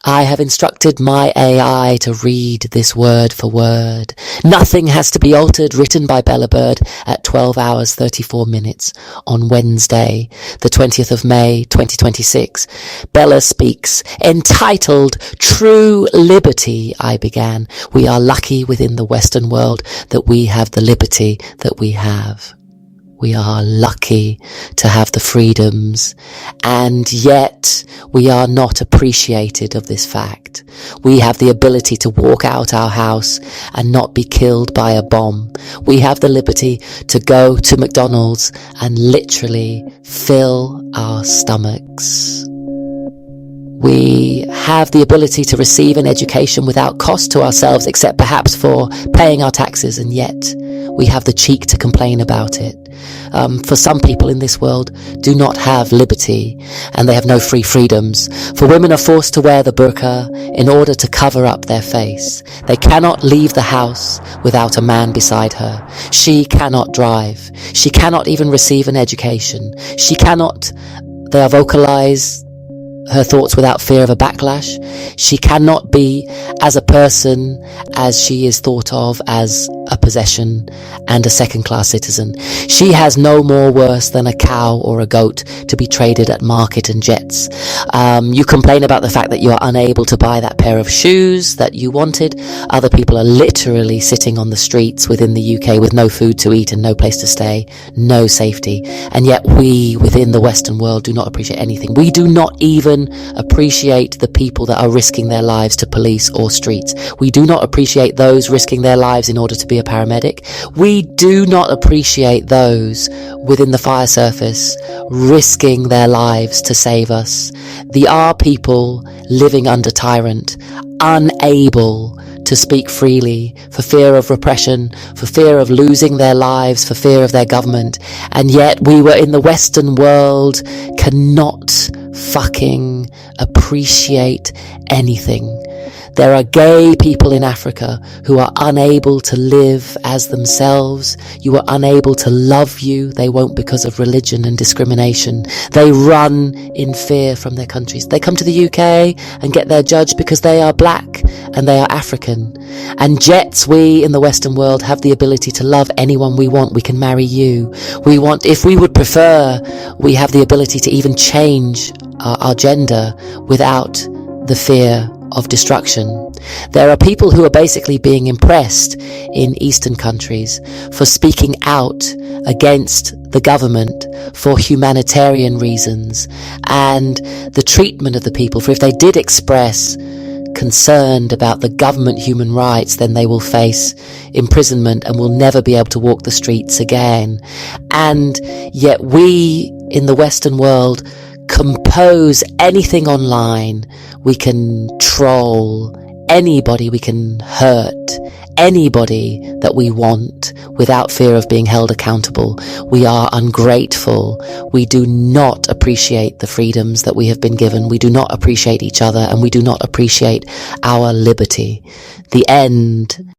I have instructed my AI to read this word for word. Nothing has to be altered, written by Bella Bird at 12 hours 34 minutes on Wednesday, the 20th of May, 2026. Bella speaks, entitled True Liberty, I began. We are lucky within the Western world that we have the liberty that we have. We are lucky to have the freedoms, and yet we are not appreciated of this fact. We have the ability to walk out our house and not be killed by a bomb. We have the liberty to go to McDonald's and literally fill our stomachs. We have the ability to receive an education without cost to ourselves, except perhaps for paying our taxes, and yet we have the cheek to complain about it. For some people in this world do not have liberty, and they have no free freedoms. For women are forced to wear the burqa in order to cover up their face. They cannot leave the house without a man beside her. She cannot drive. She cannot even receive an education. She cannot, vocalize her thoughts without fear of a backlash. She cannot be as a person as she is thought of as a possession and a second-class citizen. She has no more worse than a cow or a goat to be traded at market and jets. You complain about the fact that you are unable to buy that pair of shoes that you wanted. Other people are literally sitting on the streets within the UK with no food to eat and no place to stay, no safety. And yet we within the Western world do not appreciate anything. We do not even appreciate the people that are risking their lives to police or streets. We do not appreciate those risking their lives in order to be a paramedic. We do not appreciate those within the fire service risking their lives to save us. There are people living under tyrant, unable to speak freely for fear of repression, for fear of losing their lives, for fear of their government. And yet we were in the Western world cannot fucking appreciate anything. There are gay people in Africa who are unable to live as themselves. You are unable to love you. They won't because of religion and discrimination. They run in fear from their countries. They come to the UK and get their judge because they are black and they are African. And yet we in the Western world have the ability to love anyone we want. We can marry you. We want, if we would prefer, we have the ability to even change our gender without the fear of destruction. There are people who are basically being impressed in Eastern countries for speaking out against the government for humanitarian reasons and the treatment of the people. For if they did express concerned about the government human rights, then they will face imprisonment and will never be able to walk the streets again. And yet we in the Western world compose anything online. We can troll anybody, we can hurt anybody that we want without fear of being held accountable. We are ungrateful. We do not appreciate the freedoms that we have been given. We do not appreciate each other, and we do not appreciate our liberty. The end.